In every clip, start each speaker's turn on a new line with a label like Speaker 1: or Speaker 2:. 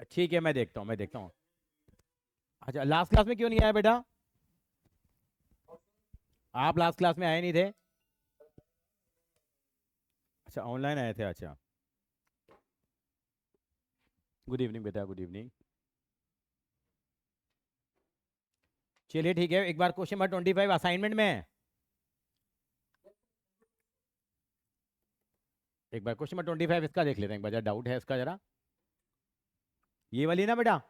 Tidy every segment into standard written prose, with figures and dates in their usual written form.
Speaker 1: ठीक है, मैं देखता हूँ, मैं देखता हूँ। अच्छा, लास्ट क्लास में क्यों नहीं आया बेटा? आप लास्ट क्लास में आए नहीं थे? अच्छा, ऑनलाइन आए थे, अच्छा। गुड इवनिंग बेटा, गुड इवनिंग। चलिए ठीक है, एक बार क्वेश्चन नंबर 25 असाइनमेंट में है। एक बार क्वेश्चन नंबर 25 इसका देख लेते हैं, एक बार डाउट है इसका जरा। ये वाली ना बेटा,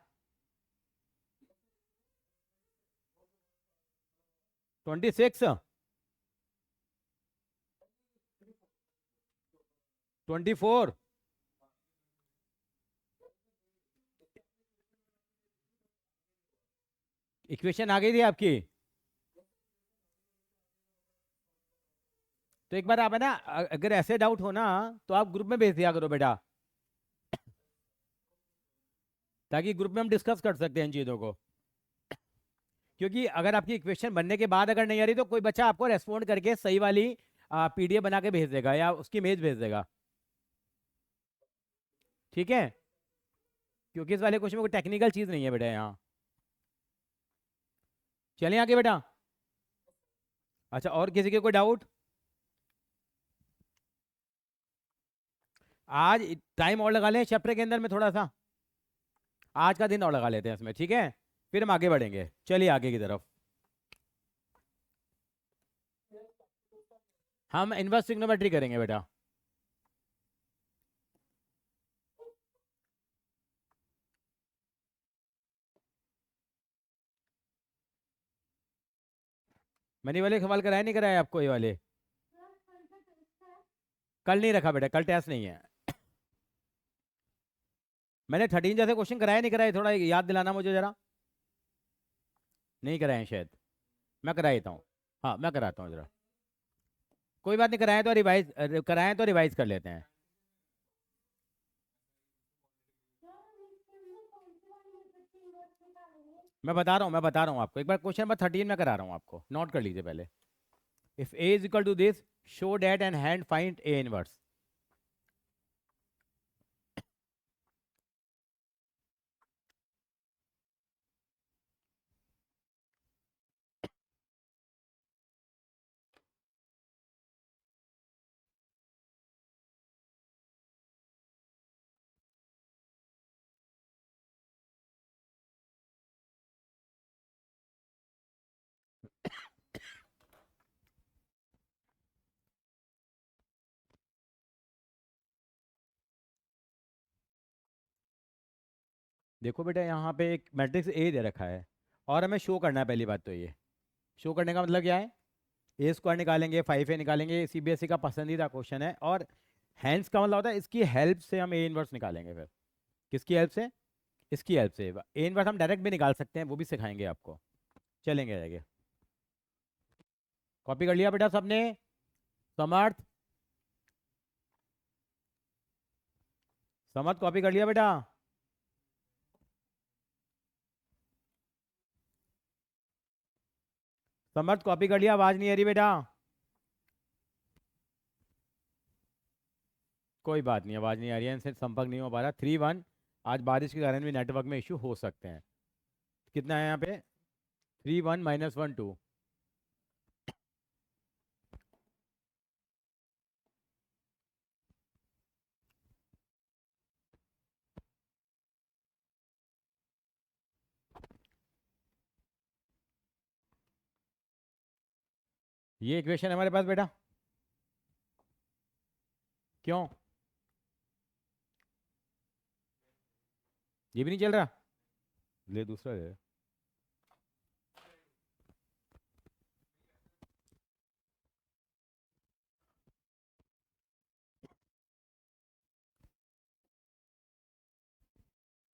Speaker 1: 26, 24। इक्वेशन आ गई थी आपकी? तो एक बार आप है ना, अगर ऐसे डाउट हो ना, तो आप ग्रुप में भेज दिया करो बेटा, ताकि ग्रुप में हम डिस्कस कर सकते हैं इन चीज़ों को। क्योंकि अगर आपकी इक्वेशन बनने के बाद अगर नहीं आ रही, तो कोई बच्चा आपको रेस्पॉन्ड करके सही वाली पीडीएफ बना के भेज देगा या उसकी इमेज भेज देगा। ठीक है, क्योंकि इस वाले क्वेश्चन में कोई टेक्निकल चीज़ नहीं है बेटा यहाँ। चलिए आगे बेटा। अच्छा, और किसी के कोई डाउट? आज टाइम और लगा लें चैप्टर के अंदर में थोड़ा सा, आज का दिन और लगा लेते हैं इसमें, ठीक है? फिर हम आगे बढ़ेंगे, चलिए आगे की तरफ। हम इनवर्स ट्रिग्नोमेट्री करेंगे बेटा। मैंने ये वाले सवाल कराए नहीं कराए आपको, ये वाले? कल नहीं रखा बेटा, कल टेस्ट नहीं है। मैंने 13 जैसे क्वेश्चन कराए नहीं कराए, थोड़ा याद दिलाना मुझे जरा। नहीं कराए हैं शायद। मैं करा देता हूँ। हाँ, मैं कराता हूँ जरा। कोई बात नहीं, कराएं तो रिवाइज, कराएं तो रिवाइज कर लेते हैं। मैं बता रहा हूँ आपको, एक बार क्वेश्चन नंबर 13 में करा रहा हूँ आपको, नोट कर लीजिए पहले। If A is equal to this, show that and hence find A inverse. देखो बेटा, यहाँ पे एक मैट्रिक्स ए दे रखा है, और हमें शो करना है। पहली बात तो ये शो करने का मतलब क्या है? ए स्क्वायर निकालेंगे, 5 ए निकालेंगे, सीबीएसई का पसंदीदा क्वेश्चन है। और हैंड्स का मतलब होता है इसकी हेल्प से हम ए इनवर्स निकालेंगे। फिर किसकी हेल्प से? इसकी हेल्प से। ए इनवर्स हम डायरेक्ट भी निकाल सकते हैं, वो भी सिखाएंगे आपको। चलेंगे आगे। कॉपी कर लिया बेटा सबने? समर्थ, समर्थ कॉपी कर लिया बेटा? समर्थ कॉपी कर लिया? आवाज नहीं आ रही बेटा। कोई बात नहीं, आवाज नहीं आ रही है, इनसे संपर्क नहीं हो पा रहा। 3-1। आज बारिश के कारण भी नेटवर्क में इश्यू हो सकते हैं। कितना है यहाँ पे? 3-1 -1 2। ये इक्वेशन है हमारे पास बेटा। क्यों? ये भी नहीं चल रहा? ले दूसरा ले।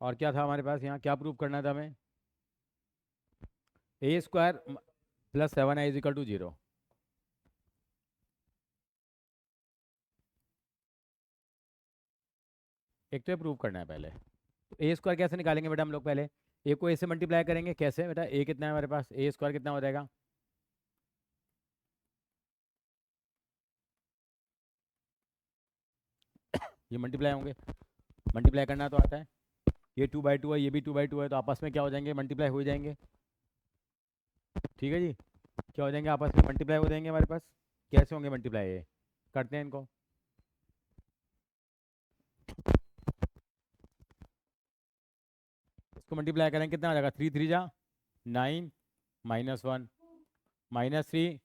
Speaker 1: और क्या था हमारे पास यहाँ, क्या प्रूव करना था हमें? A square plus 7i is equal to 0। एक तो ये प्रूव करना है पहले। तो ए स्क्वायर कैसे निकालेंगे बेटा हम लोग? पहले ए को ए से मल्टीप्लाई करेंगे। कैसे बेटा? ए कितना है हमारे पास? ए स्क्वायर कितना हो जाएगा? ये मल्टीप्लाई होंगे, मल्टीप्लाई करना तो आता है। ये 2/2 है, ये भी 2/2 है, तो आपस में क्या हो जाएंगे, मल्टीप्लाई हो जाएंगे। ठीक है जी, क्या हो जाएंगे, आपस में मल्टीप्लाई हो जाएंगे हमारे पास। कैसे होंगे मल्टीप्लाई, ये करते हैं इनको। इसको मल्टीप्लाई करेंगे कितना आ जाएगा, 3 3 जा 9 -1 -3,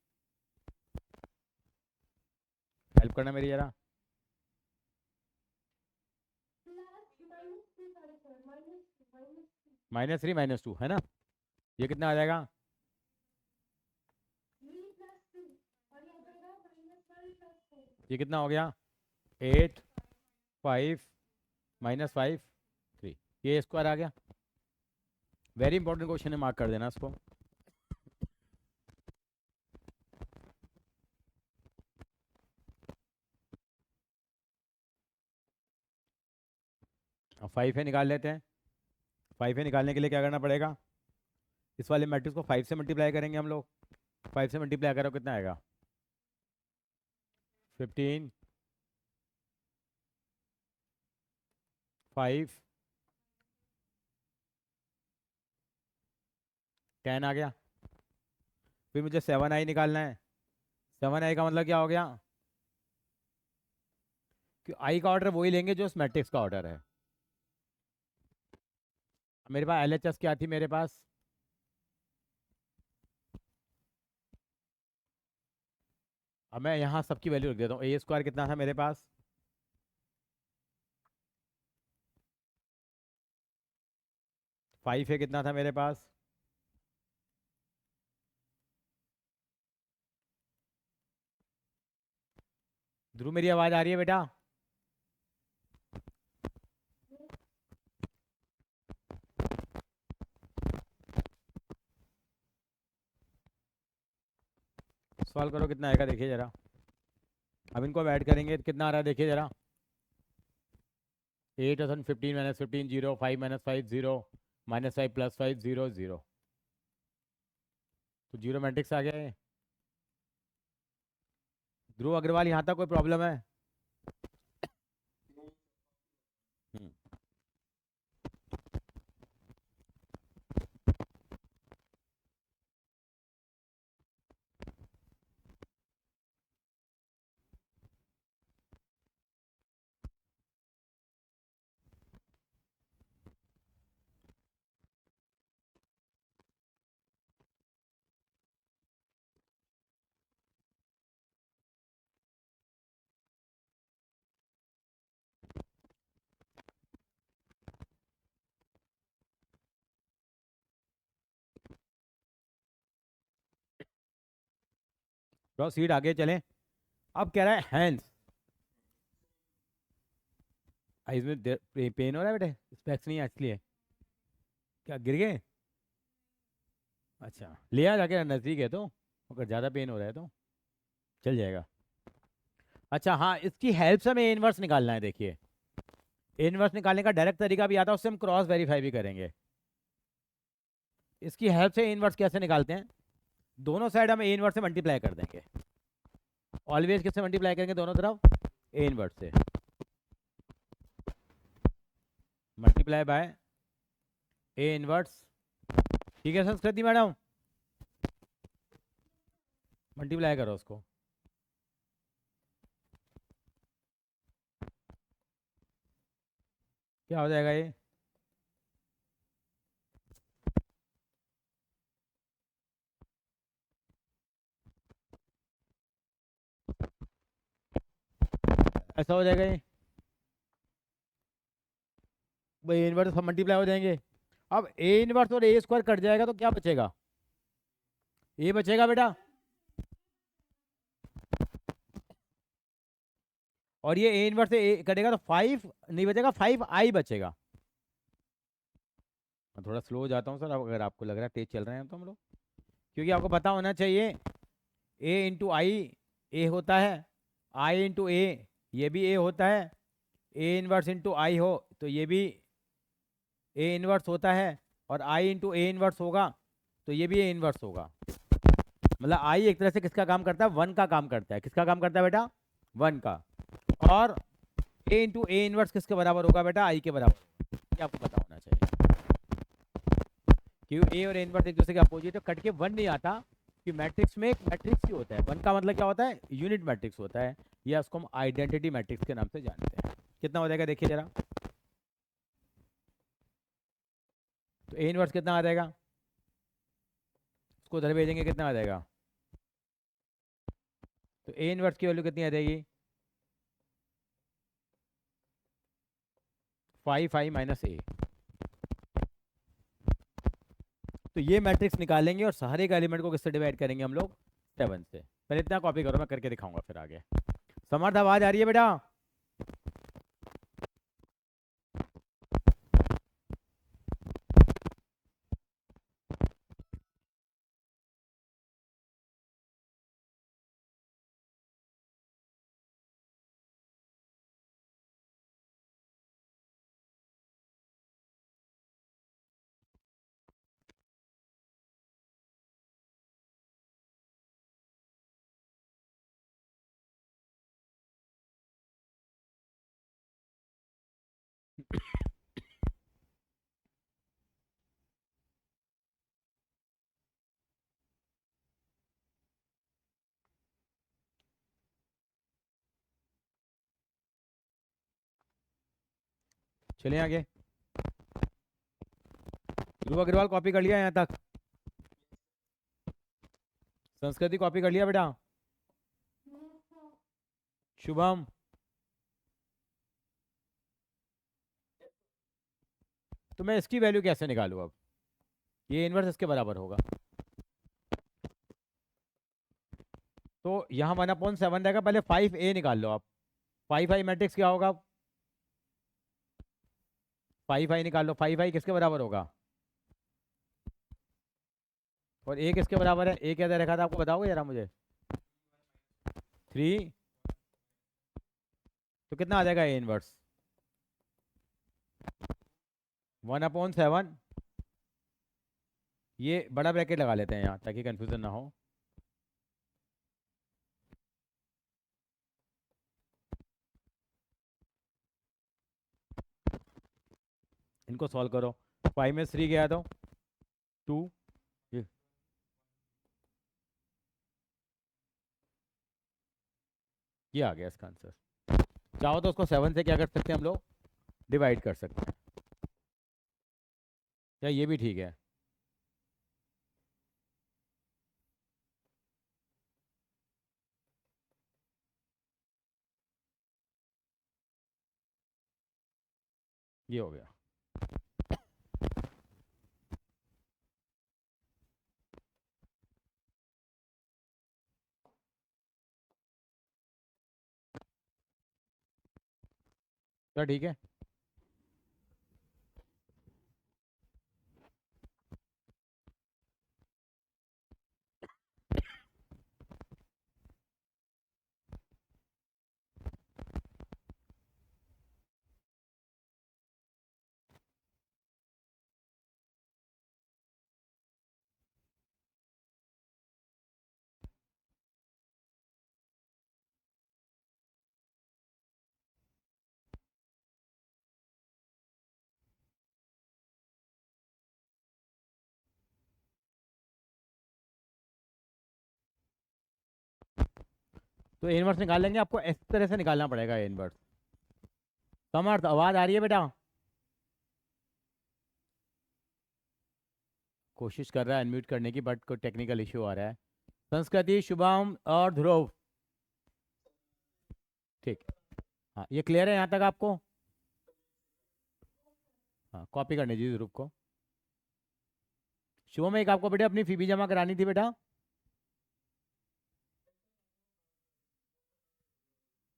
Speaker 1: हेल्प करना मेरी जरा। -3 -2 है ना, ये कितना आ जाएगा, ये कितना हो गया, 8 5 -5 3, ये स्क्वायर आ गया। वेरी इंपॉर्टेंट क्वेश्चन है, मार्क कर देना इसको। अब 5 है निकाल लेते हैं। 5 है निकालने के लिए क्या करना पड़ेगा, इस वाले मैट्रिक्स को 5 से मल्टीप्लाई करेंगे हम लोग। 5 से मल्टीप्लाई करो कितना आएगा, 15 5 10 आ गया। फिर मुझे 7i निकालना है। 7i का मतलब क्या हो गया, कि आई का ऑर्डर वही लेंगे जो इस मैट्रिक्स का ऑर्डर है। मेरे पास LHS क्या थी मेरे पास, अब मैं यहाँ सबकी वैल्यू रख देता हूँ। A² कितना था मेरे पास, 5 है कितना था मेरे पास, ध्रुव मेरी आवाज़ आ रही है बेटा, सॉल्व करो कितना आएगा देखिए जरा। अब इनको ऐड करेंगे कितना आ रहा है देखिए जरा, 8 और 15 -15 0 5 -5 0 -5 +5 0 0, तो जीरो मैट्रिक्स आ गया है। ध्रुव अग्रवाल यहाँ तक कोई प्रॉब्लम है, तो सीट आगे चलें। अब कह रहा है हैंड्स, इसमें पेन हो रहा है बेटे, स्पेक्स नहीं है इसलिए, क्या गिर गए, अच्छा ले आ जाके, नज़दीक है तो, अगर ज़्यादा पेन हो रहा है तो चल जाएगा। अच्छा हाँ, इसकी हेल्प से हमें ए इनवर्स निकालना है। देखिए ए इनवर्स निकालने का डायरेक्ट तरीका भी आता है, उससे हम क्रॉस वेरीफाई भी करेंगे। इसकी हेल्प से ए इनवर्स कैसे निकालते हैं, दोनों साइड हम ए इनवर्स से मल्टीप्लाई कर देंगे। ऑलवेज किससे मल्टीप्लाई करेंगे, दोनों तरफ ए इनवर्स से, मल्टीप्लाई बाय ए इनवर्स। ठीक है संस्कृति मैडम, मल्टीप्लाई करो उसको। क्या हो जाएगा ये, ऐसा हो जाएगा ये, भाई ए इनवर्स सब मल्टीप्लाई हो जाएंगे। अब ए इनवर्स और ए स्क्वायर कट जाएगा तो क्या बचेगा, ए बचेगा बेटा, और ये ए इनवर्स से ए कटेगा तो 5 नहीं बचेगा, 5i बचेगा। मैं थोड़ा स्लो हो जाता हूँ सर, अब अगर आपको लग रहा है तेज चल रहे हैं तो हम लोग, क्योंकि आपको पता होना चाहिए a इंटू आई ए होता है, i इंटू ए ये भी a होता है, a इनवर्स इंटू आई हो तो ये भी a इनवर्स होता है, और i इंटू ए इनवर्स होगा तो ये भी a इनवर्स होगा। मतलब i एक तरह से किसका काम करता है, 1 का काम करता है। किसका काम करता है बेटा, 1 का। और a इंटू ए इनवर्स किसके बराबर होगा बेटा, i के बराबर, ये आपको पता होना चाहिए। क्यों ए और ए इनवर्स एक दूसरे के अपोजिट है, कट के वन नहीं आता कि मैट्रिक्स में एक मैट्रिक्स ही होता है। वन का मतलब क्या होता है, यूनिट मैट्रिक्स होता है, या उसको हम आइडेंटिटी मैट्रिक्स के नाम से जानते हैं। कितना हो जाएगा देखिए जरा, तो ए इनवर्स कितना आ जाएगा, उसको उधर भेजेंगे कितना आ जाएगा, तो ए इनवर्स की वैल्यू कितनी आ जाएगी, 5 माइनस ए। तो ये मैट्रिक्स निकालेंगे और सारे का एलिमेंट को किससे डिवाइड करेंगे हम लोग, 7 से। पहले इतना कॉपी करो, मैं करके दिखाऊंगा फिर आगे। समर्थ आवाज आ रही है बेटा? चलिए आगे। ध्रुव अग्रवाल कॉपी कर लिया यहाँ तक? संस्कृति कॉपी कर लिया बेटा? शुभम? तो मैं इसकी वैल्यू कैसे निकालूँ अब, ये इनवर्स इसके बराबर होगा, तो यहाँ 1/7 रहेगा। पहले 5a निकाल लो आप, 5i मैट्रिक्स क्या होगा, 5i निकाल लो। 5i किसके बराबर होगा, और a किसके बराबर है, a क्या दे रखा था आपको बताओगे जरा मुझे, 3। तो कितना आ जाएगा a इनवर्स, 1/7। ये बड़ा ब्रैकेट लगा लेते हैं यहाँ ताकि कंफ्यूजन ना हो। इनको सॉल्व करो, 5 में 3 गया तो 2, ये आ गया इसका आंसर। चाहो तो उसको 7 से क्या कर सकते हैं हम लोग, डिवाइड कर सकते हैं, या ये भी ठीक है। ये हो गया। तो ठीक है, तो इनवर्स निकाल लेंगे, आपको इस तरह से निकालना पड़ेगा इनवर्स। समर्थ आवाज आ रही है बेटा? कोशिश कर रहा है अनम्यूट करने की, बट कोई टेक्निकल इश्यू आ रहा है। संस्कृति, शुभम और ध्रुव, ठीक। हाँ ये क्लियर है यहाँ तक आपको? हाँ कॉपी करने दीजिए ध्रुव को। शुभम एक आपको बेटा अपनी फी भी जमा करानी थी बेटा,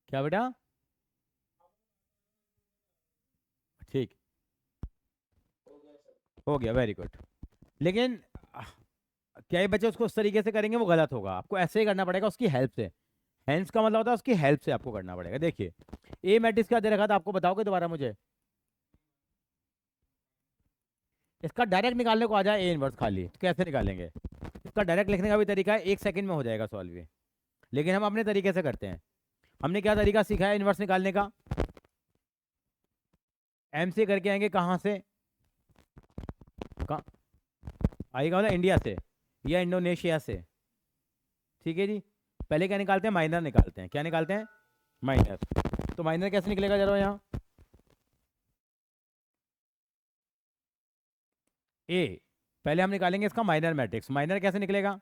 Speaker 1: क्या बेटा? ठीक, हो गया, वेरी गुड। लेकिन क्या ये बच्चे उसको उस तरीके से करेंगे वो गलत होगा, आपको ऐसे ही करना पड़ेगा उसकी हेल्प से। हेंस का मतलब होता है उसकी हेल्प से आपको करना पड़ेगा। देखिए ए मैट्रिक्स क्या दे रखा था आपको बताओगे दोबारा मुझे, इसका डायरेक्ट निकालने को आ जाए ए इनवर्स खाली, तो कैसे निकालेंगे? इसका डायरेक्ट लिखने का भी तरीका है, 1 सेकंड में हो जाएगा सॉल्व ये, लेकिन हम अपने तरीके से करते हैं। हमने क्या तरीका सीखा है इनवर्स निकालने का, एम से करके आएंगे, कहाँ से, आएगा मतलब इंडिया से या इंडोनेशिया से। ठीक है जी। पहले क्या निकालते हैं, माइनर निकालते हैं। क्या निकालते हैं, माइनर। तो माइनर कैसे निकलेगा जरा यहाँ, ए, पहले हम निकालेंगे इसका माइनर मैट्रिक्स। माइनर कैसे निकलेगा,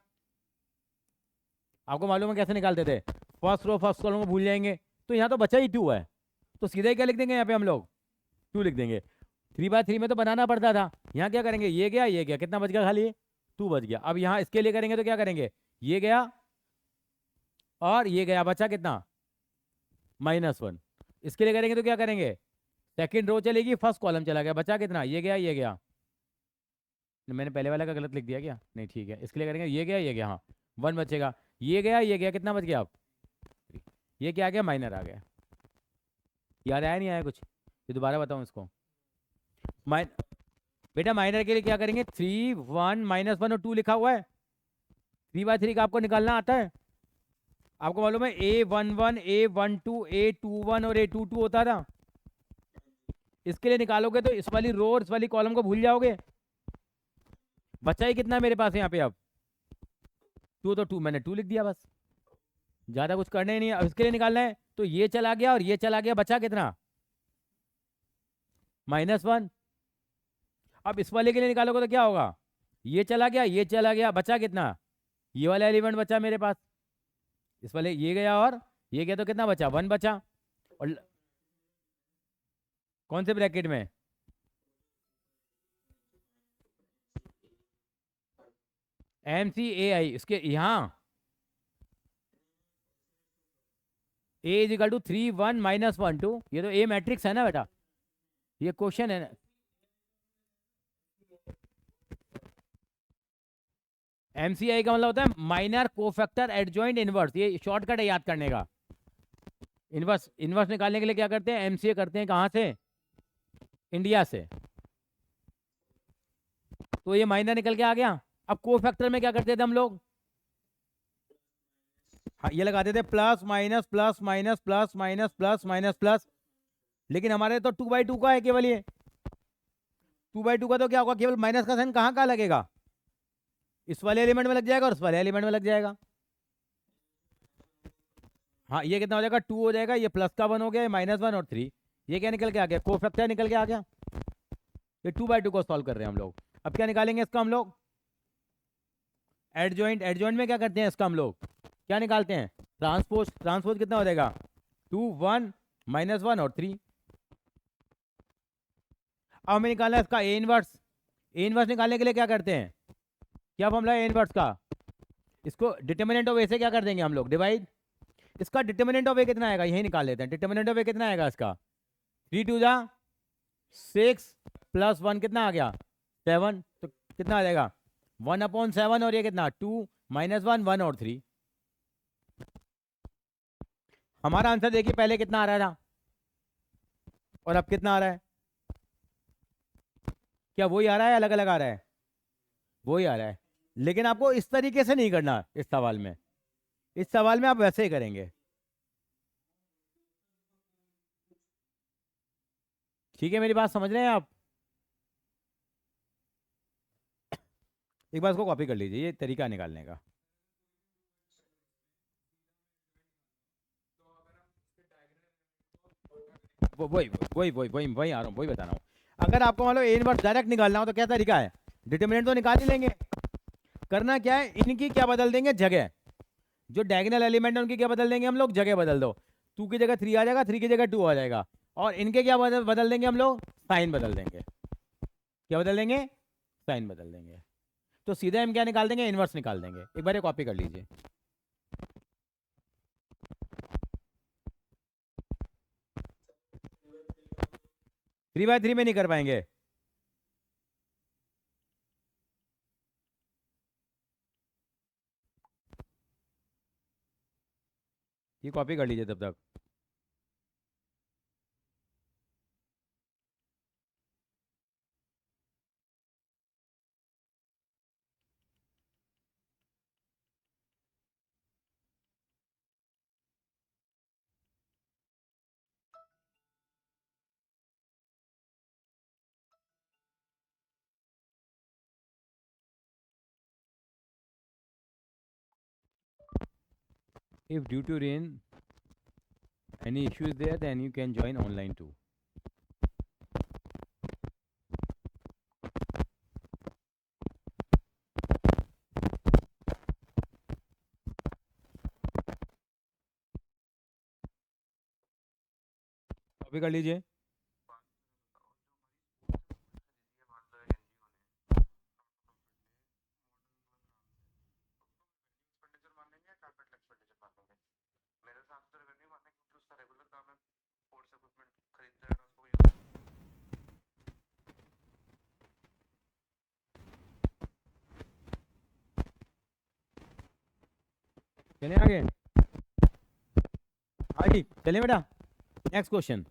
Speaker 1: आपको मालूम है कैसे निकालते थे, फर्स्ट रो फर्स्ट कॉलम को भूल जाएंगे। तो यहाँ तो बचा ही 2 है, तो सीधा ही क्या लिख देंगे यहाँ पे हम लोग, 2 लिख देंगे। 3 बाय 3 में तो बनाना पड़ता था, यहाँ क्या करेंगे, ये गया कितना बच गया, खाली 2 बच गया। अब यहाँ इसके लिए करेंगे तो क्या करेंगे, ये गया और ये गया, बचा कितना, -1। इसके लिए करेंगे तो क्या करेंगे, सेकंड रो चलेगी, फर्स्ट कॉलम चला गया, बचा कितना, ये गया। मैंने पहले वाला का गलत लिख दिया क्या, नहीं ठीक है। इसके लिए करेंगे ये गया, हाँ 1 बचेगा। ये गया कितना बच गया अब, ये क्या आ गया, माइनर आ गया। याद आया नहीं आया कुछ, ये दोबारा बताऊँ इसको। माइन बेटा माइनर के लिए क्या करेंगे, 3 1 -1 और 2 लिखा हुआ है। 3 बाय 3 का आपको निकालना आता है, आपको मालूम है A11 A12 A21 और A22 होता था। इसके लिए निकालोगे तो इस वाली रो और इस वाली कॉलम को भूल जाओगे। बचा ही कितना मेरे पास यहाँ पे अब, 2, तो 2 मैंने 2 लिख दिया बस, ज़्यादा कुछ करना ही नहीं है। अब इसके लिए निकालना है तो ये चला गया और ये चला गया, बचा कितना, -1। अब इस वाले के लिए निकालोगे तो क्या होगा, ये चला गया, बचा कितना, ये वाला एलिमेंट बचा मेरे पास। इस वाले ये गया और ये गया तो कितना बचा, 1 बचा। और कौन से ब्रैकेट में, MCAI, इसके यहाँ A = 3 1 -1 2, ये तो ए मैट्रिक्स है ना बेटा, ये क्वेश्चन है ना। MCAI का मतलब होता है माइनर कोफैक्टर एडजॉइंट इनवर्स, ये शॉर्टकट है याद करने का। इनवर्स इनवर्स निकालने के लिए क्या करते हैं, MCA करते हैं कहाँ से, इंडिया से। तो ये माइनर निकल के आ गया। अब कोफैक्टर में क्या करते थे हम लोग, हाँ ये लगाते थे plus minus plus minus plus minus plus minus plus. लेकिन हमारे तो 2/2 का है केवल, ये 2/2 का तो क्या होगा, केवल माइनस का साइन कहाँ कहाँ लगेगा, इस वाले एलिमेंट में लग जाएगा और इस वाले एलिमेंट में लग जाएगा। हाँ ये कितना हो जाएगा, 2 हो जाएगा, ये प्लस का 1 हो गया, -1 और 3, ये क्या निकल के आ गया, कोफैक्टर निकल के आ गया। ये 2/2 को सॉल्व कर रहे हैं हम लोग। अब क्या निकालेंगे इसका हम लोग, एडजॉइंट। एडजॉइंट में क्या करते हैं इसका हम लोग, क्या निकालते हैं, ट्रांसपोज। ट्रांसपोज कितना हो जाएगा, 2 1 -1 और 3। अब हमें निकालना है इसका ए इनवर्स। ए इनवर्स निकालने के लिए क्या करते हैं, क्या फॉर्मूला है ए इनवर्स का, इसको डिटर्मिनेंट ऑफ ए से क्या कर देंगे हम लोग, डिवाइड। इसका डिटर्मिनेंट ऑफ ए कितना आएगा, यही निकाल लेते हैं। डिटर्मिनेंट ऑफ ए कितना आएगा इसका, 3 2 जा 6 + 1 कितना आ गया, 7। तो कितना आ जाएगा, 1/7 और ये कितना 2 -1 1 और 3। हमारा आंसर देखिए पहले कितना आ रहा था और अब कितना आ रहा है, क्या वही आ रहा है, अलग अलग आ रहा है, वही आ रहा है। लेकिन आपको इस तरीके से नहीं करना इस सवाल में, इस सवाल में आप वैसे ही करेंगे। ठीक है, मेरी बात समझ रहे हैं आप, एक बार इसको कॉपी कर लीजिए, ये तरीका निकालने का। वही वही वही वही वही आ रहा हूँ, वही बता रहा हूँ। अगर आपको मान लो ए इनवर्स डायरेक्ट निकालना हो तो क्या तरीका है, डिटर्मिनेंट तो निकाल ही लेंगे। करना क्या है, इनकी क्या बदल देंगे, जगह। जो डायगोनल एलिमेंट है उनकी क्या बदल देंगे हम लोग, जगह बदल दो। 2 की जगह 3 आ जाएगा, 3 की जगह 2 आ जाएगा। और इनके क्या बदल देंगे हम लोग, साइन बदल देंगे। क्या बदल देंगे, साइन बदल देंगे। तो सीधे हम क्या निकाल देंगे, इनवर्स निकाल देंगे। एक बार ये कॉपी कर लीजिए। 3/3 में नहीं कर पाएंगे, ये कॉपी कर लीजिए तब तक। If due to rain any issue is there, then you can join online too. अभी कर लीजिए। चले आगे। हाँ जी चले बेटा, नेक्स्ट क्वेश्चन।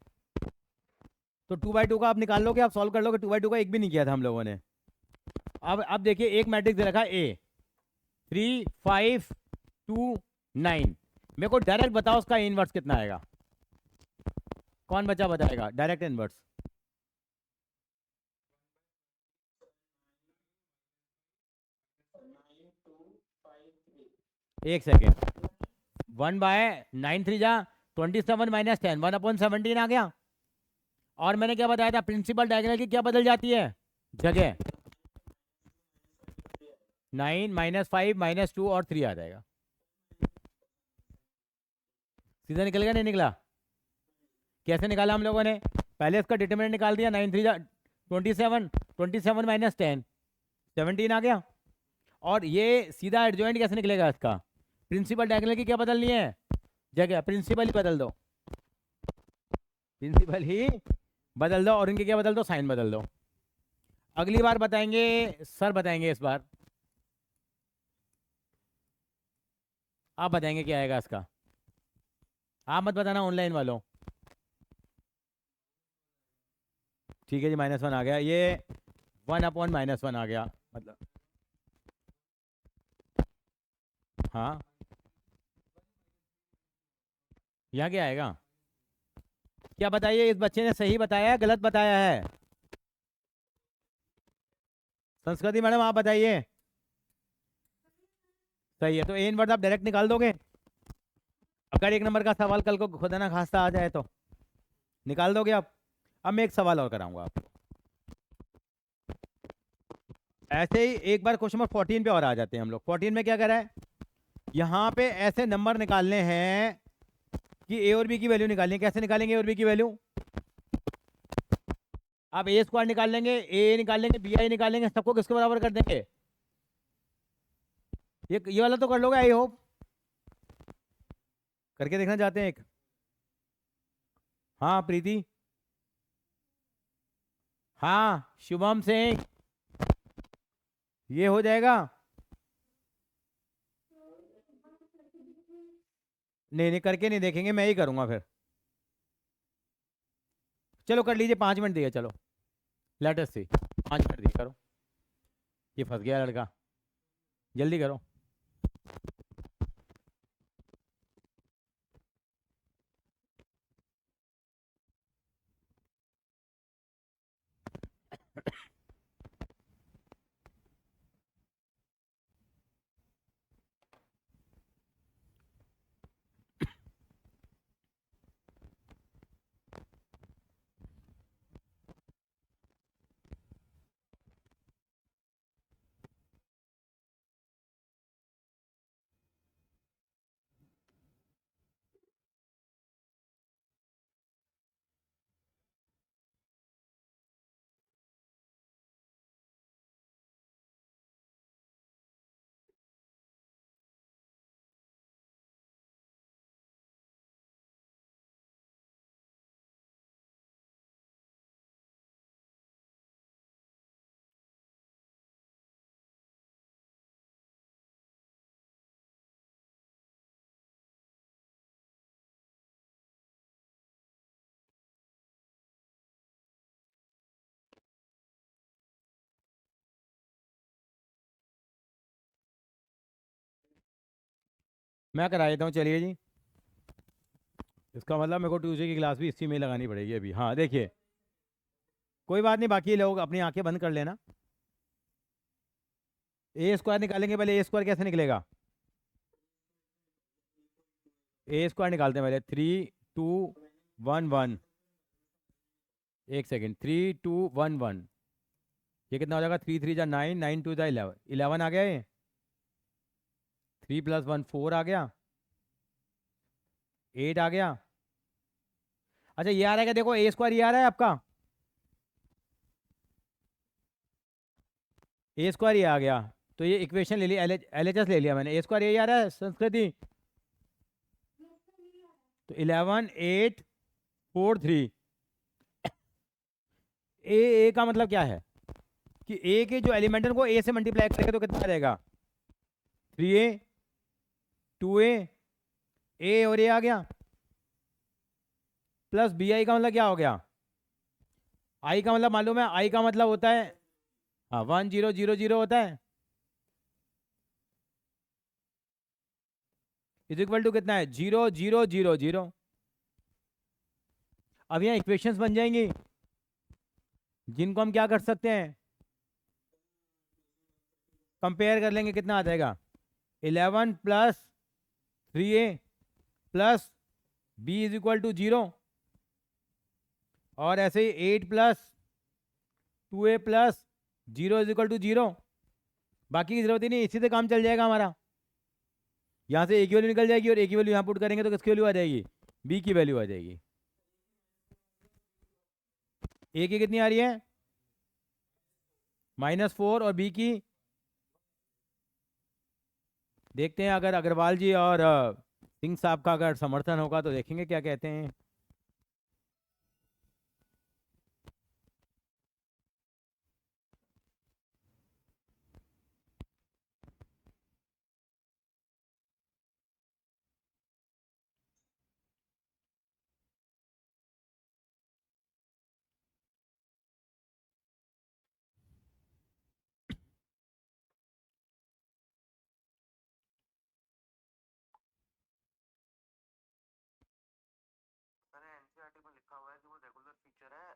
Speaker 1: तो 2/2 का आप निकाल लोगे, आप सॉल्व कर लोगे। 2/2 का एक भी नहीं किया था हम लोगों ने। अब देखिए एक मैट्रिक्स दे रखा है ए 3 5 2 9। मेरे को डायरेक्ट बताओ उसका इनवर्स कितना आएगा। कौन बच्चा बताएगा डायरेक्ट इनवर्स? एक सेकेंड। 1/9 3 27 - 10 1/17 आ गया। और मैंने क्या बताया था, प्रिंसिपल डायगोनल की क्या बदल जाती है जगह? 9 -5 -2 और 3 आ जाएगा। सीधा निकल गया नहीं निकला? कैसे निकाला हम लोगों ने? पहले इसका डिटरमिनेंट निकाल दिया। 9 3 27 27 - 10 17 आ गया। और ये सीधा एडजॉइंट कैसे निकलेगा इसका? प्रिंसिपल डायगोनल की क्या बदलनी है जगह? प्रिंसिपल ही बदल दो, प्रिंसिपल ही बदल दो और इनके क्या बदल दो? साइन बदल दो। अगली बार बताएंगे, सर बताएंगे इस बार। आप बताएंगे क्या आएगा इसका। आप मत बताना ऑनलाइन वालों। ठीक है जी, -1 आ गया। ये 1/-1 आ गया मतलब। हाँ यहाँ क्या आएगा? क्या बताइए, इस बच्चे ने सही बताया है गलत बताया है? संस्कृति मैडम आप बताइए। सही है, तो ए इनवर्स आप डायरेक्ट निकाल दोगे? अगर 1 नंबर का सवाल कल को खुदा ना खास्ता आ जाए तो निकाल दोगे आप? अब मैं एक सवाल और कराऊंगा आपको। ऐसे ही एक बार क्वेश्चन नंबर 14 पे और आ जाते हैं हम लोग। 14 में क्या करा है, यहाँ पे ऐसे नंबर निकालने हैं कि ए और बी की वैल्यू निकालनी है। कैसे निकालेंगे ए और बी की वैल्यू? आप ए स्क्वायर निकाल लेंगे, ए निकाल लेंगे, बी आई निकालेंगे, सबको किसके बराबर कर देंगे? ये वाला तो कर लोगे आई होप। करके देखना चाहते हैं एक? हाँ प्रीति, हाँ शुभम सिंह, ये हो जाएगा? नहीं नहीं करके नहीं देखेंगे, मैं ही करूंगा फिर। चलो कर लीजिए, 5 मिनट दिए, चलो लेट अस सी। 5 मिनट दिए, करो। ये फंस गया लड़का, जल्दी करो। मैं करा देता हूँ, चलिए जी। इसका मतलब मेरे को ट्यूसडे की क्लास भी इसी में लगानी पड़ेगी अभी। हाँ देखिए, कोई बात नहीं, बाकी लोग अपनी आंखें बंद कर लेना। ए स्क्वायर निकालेंगे पहले। ए स्क्वायर कैसे निकलेगा? ए स्क्वायर निकालते हैं पहले। 3 2 1 1, एक सेकेंड, 3 2 1 1, ये कितना हो जाएगा? 3 3 9, 9 2 11, 11 आ गया ये। 3 + 1 4 आ गया, 8 आ गया। अच्छा ये आ रहा है क्या? देखो ए स्क्वायर ये आ रहा है आपका, ए स्क्वायर ये आ गया। तो ये इक्वेशन ले ली, एल एच एस ले लिया मैंने। ए स्क्वायर ये आ रहा है संस्कृति। तो 11 8 4 3। ए का मतलब क्या है कि ए के जो एलिमेंट को ए से मल्टीप्लाई करेंगे तो कितना आ जाएगा? 3a 2a, ए और ए आ गया, प्लस बी आई का मतलब क्या हो गया? आई का मतलब मालूम है? आई का मतलब होता है, हाँ, 1 0 0 0 होता है, इज इक्वल टू कितना है? 0 0 0 0। अब यहाँ इक्वेशंस बन जाएंगी जिनको हम क्या कर सकते हैं, कंपेयर कर लेंगे। कितना आ जाएगा? 11 + 3a plus b is equal to 0, और ऐसे ही 8 + 2a plus 0 is equal to 0। बाकी की जरूरत ही नहीं, इसी से काम चल जाएगा हमारा। यहाँ से ए की वैल्यू निकल जाएगी और ए की वैल्यू यहाँ पुट करेंगे तो किसकी वैल्यू आ जाएगी? बी की वैल्यू आ जाएगी। ए की कितनी आ रही है? -4, और बी की देखते हैं, अगर अग्रवाल जी और सिंह साहब का अगर समर्थन होगा तो देखेंगे क्या कहते हैं।
Speaker 2: अरे एनसीईआरटी में लिखा हुआ है कि वो रेगुलर फीचर है,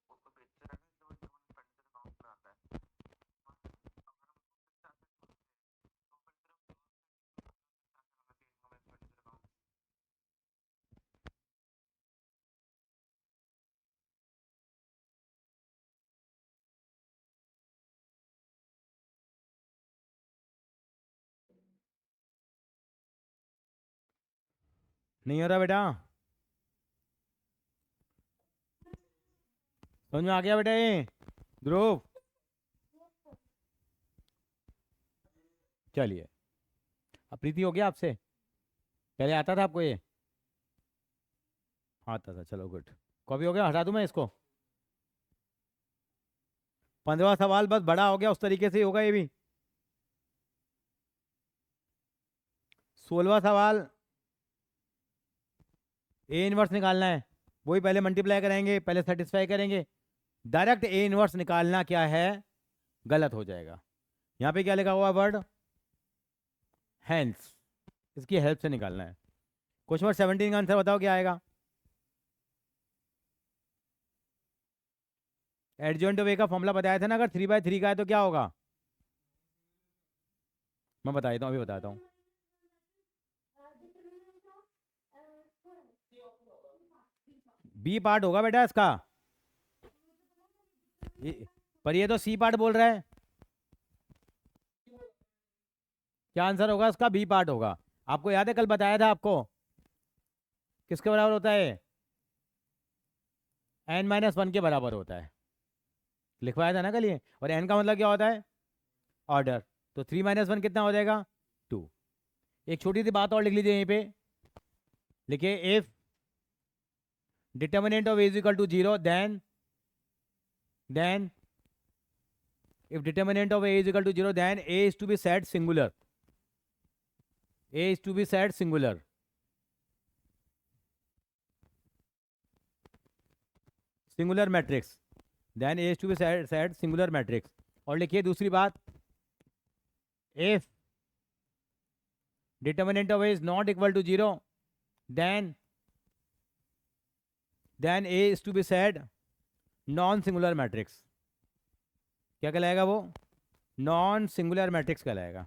Speaker 2: वो कोई फीचर है जो ह्यूमन फैक्टर अकाउंट में आता है।
Speaker 1: नहीं हो रहा बेटा? नहीं हो रहा बेटा? समझ में आ गया बेटा ये ध्रुव? चलिए, अब प्रीति हो गया आपसे? पहले आता था आपको ये? आता था, चलो गुड। कॉपी हो गया, हटा दूं मैं इसको? 15वां सवाल बस बड़ा हो गया, उस तरीके से ही होगा ये भी। 16वां सवाल, ए इनवर्स निकालना है। वही पहले मल्टीप्लाई करेंगे, पहले सेटिस्फाई करेंगे। डायरेक्ट ए इनवर्स निकालना क्या है, गलत हो जाएगा। यहाँ पे क्या लिखा हुआ वर्ड? हैंस। इसकी हेल्प से निकालना है। क्वेश्चन नंबर 17 का आंसर बताओ क्या आएगा? एडजॉइंट ऑफ ए का फॉर्मूला बताया था ना, अगर 3/3 का है तो क्या होगा? मैं बता देता हूँ, अभी बताता हूँ। बी पार्ट होगा बेटा इसका, पर ये तो सी पार्ट बोल रहा है। क्या आंसर होगा इसका? बी पार्ट होगा। आपको याद है कल बताया था आपको किसके बराबर होता है? n-1 के बराबर होता है, लिखवाया था ना कल ये। और n का मतलब क्या होता है? ऑर्डर। तो 3 - 1 कितना हो जाएगा? 2। एक छोटी सी बात और लिख लीजिए यहीं पे, लिखिए if determinant of a is equal to 0 then if determinant of a is equal to 0 then a is to be said singular. A is to be said singular. Singular matrix. Then a is to be said singular matrix. और लिखिए दूसरी बात, if determinant of a is not equal to 0 then a is to be said non singular matrix. क्या कहलाएगा वो? Non singular matrix कहलाएगा।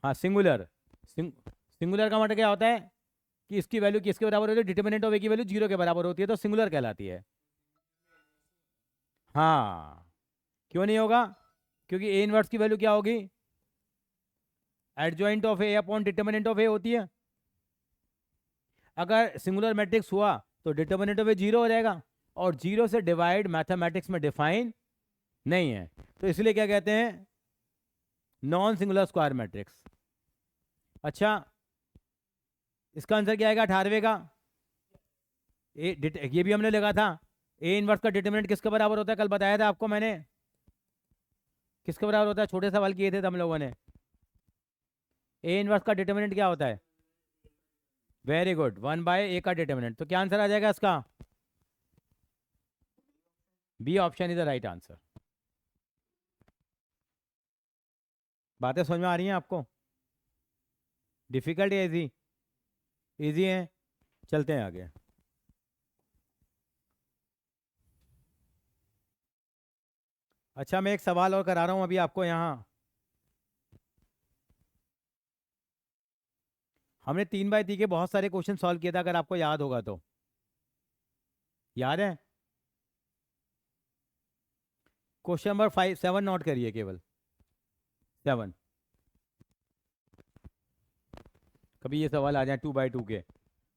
Speaker 1: हाँ singular, singular का मतलब क्या होता है कि इसकी वैल्यू किसके बराबर होती है, डिटर्मिनेंट ऑफ ए की वैल्यू 0 के बराबर होती है, तो सिंगुलर कहलाती है। हाँ, क्यों नहीं होगा, क्योंकि ए इनवर्स की वैल्यू क्या होगी, adjoint of A upon determinant of A होती है। अगर सिंगुलर मैट्रिक्स हुआ तो डिटर्मिनेंट ऑफ ए 0 हो जाएगा, और 0 से डिवाइड मैथमेटिक्स में डिफाइन नहीं है, तो इसलिए क्या कहते हैं, नॉन सिंगुलर स्क्वायर मैट्रिक्स। अच्छा, इसका आंसर क्या आएगा 18वें का, ये भी हमने लगा था, ए इनवर्स का डिटर्मिनेंट किसके बराबर होता है, कल बताया था आपको मैंने, किसके बराबर होता है, छोटे सवाल किए थे हम लोगों ने। ए इनवर्स का डिटर्मिनेंट क्या होता है, वेरी गुड, 1/a का डिटर्मिनेंट, तो क्या आंसर आ जाएगा इसका, B option is the right answer. बातें समझ में आ रही हैं आपको, डिफिकल्ट या इजी, इजी है, चलते हैं आगे। अच्छा, मैं एक सवाल और करा रहा हूं अभी आपको यहाँ, हमने 3/3 के बहुत सारे क्वेश्चन सॉल्व किए थे, अगर आपको याद होगा तो, याद है, क्वेश्चन नंबर 5 7 नोट करिए, केवल 7, कभी ये सवाल आ जाए 2/2 के,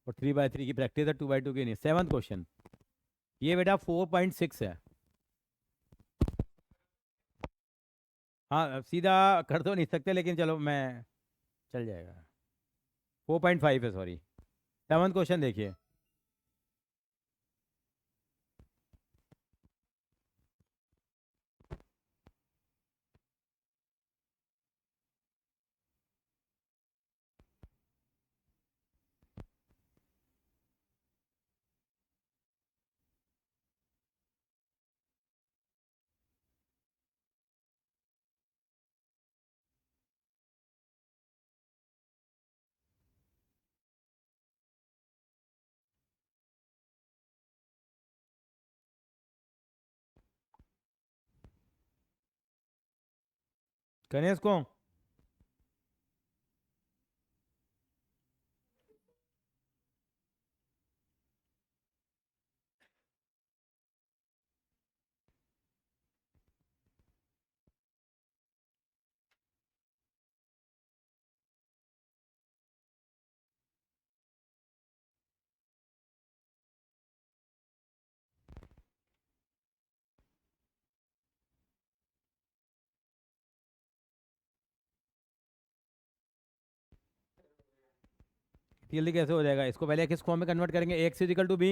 Speaker 1: और 3/3 की प्रैक्टिस है, 2/2 की नहीं, 7th क्वेश्चन, ये बेटा 4.6 है। हाँ, सीधा कर तो नहीं सकते, लेकिन चलो मैं, चल जाएगा, 4.5 है, सॉरी। 7th क्वेश्चन देखिए, करें इसको, जल्दी कैसे हो जाएगा, इसको पहले किस फॉर्म में कन्वर्ट करेंगे, एक्स इजिकल टू बी,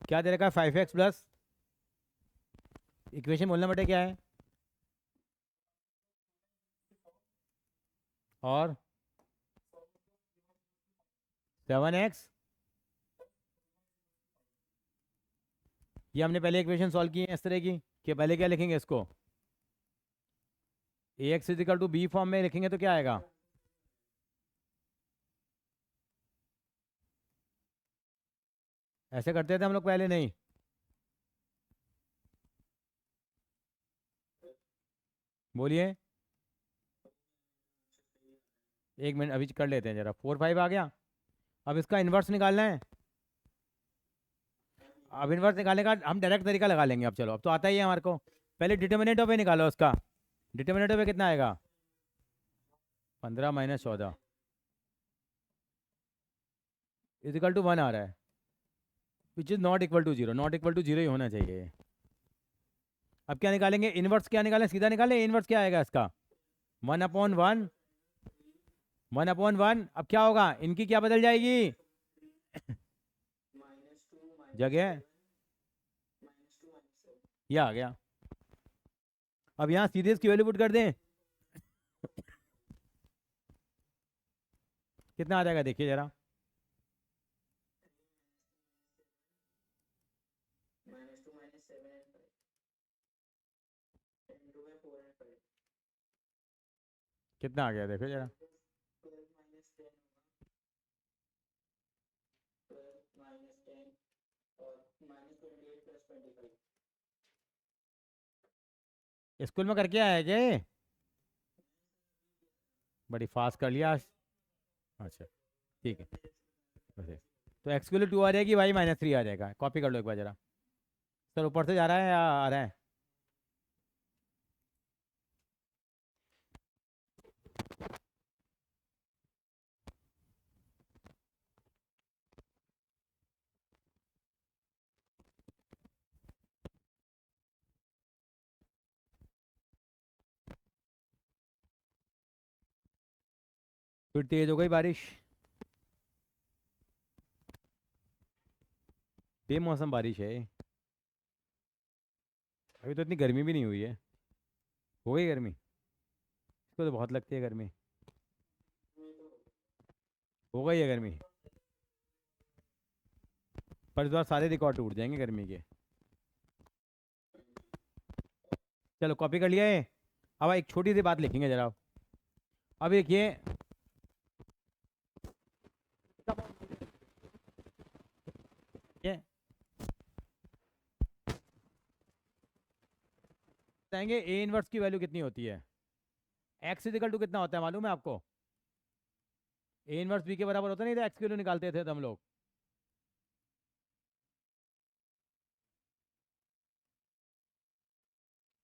Speaker 1: क्या दे रखा है 5x प्लस, इक्वेशन बोलना बेटे क्या है, और 7x, ये हमने पहले इक्वेशन सॉल्व की है इस तरह की, कि पहले क्या लिखेंगे इसको, A X is equal to B form में लिखेंगे तो क्या आएगा, ऐसे करते थे हम लोग पहले, नहीं, बोलिए, एक मिनट अभी कर लेते हैं जरा, 4 5 आ गया, अब इसका इन्वर्स निकालना है, अब इन्वर्स निकालने का हम डायरेक्ट तरीका लगा लेंगे, अब चलो, अब तो आता ही है हमारे को, पहले डिटर्मिनेंट ऑफ ए निकालो उसका, डिटर्मिनेंट ऑफ ए कितना आएगा, 15 - 14 इजिकल टू 1 आ रहा है, which is not equal to 0, not equal to 0 ही होना चाहिए। अब क्या निकालेंगे, इनवर्स क्या निकालें, सीधा निकालें, इनवर्स क्या आएगा इसका, 1/1, 1/1, अब क्या होगा, इनकी क्या बदल जाएगी, जगह, ये आ गया, अब यहाँ सीधे इसकी वैल्यू पुट कर दें, कितना आ जाएगा देखिए जरा, कितना आ गया देखो जरा, स्कूल में करके आया क्या ये, बड़ी फास्ट कर लिया आज। अच्छा, ठीक है वैसे। तो एक्स की वैल्यू 2 आ जाएगी, वाई -3 आ जाएगा। कॉपी कर लो एक बार जरा सर, ऊपर से जा रहा है या आ रहा है? फिर तेज हो गई बारिश, बेमौसम बारिश है ये। अभी तो इतनी गर्मी भी नहीं हुई है। हो गई गर्मी, इसको तो बहुत लगती है गर्मी। हो गई है गर्मी, पर इस बार सारे रिकॉर्ड टूट जाएंगे गर्मी के। चलो कॉपी कर लिया है। अब एक छोटी सी बात लिखेंगे जरा। अब देखिए, ये बताएंगे ए इनवर्स की वैल्यू कितनी होती है। एक्स इजिकल टू कितना होता है मालूम है आपको? ए इनवर्स बी के बराबर होता नहीं था, एक्स की वैल्यू निकालते थे तो हम लोग।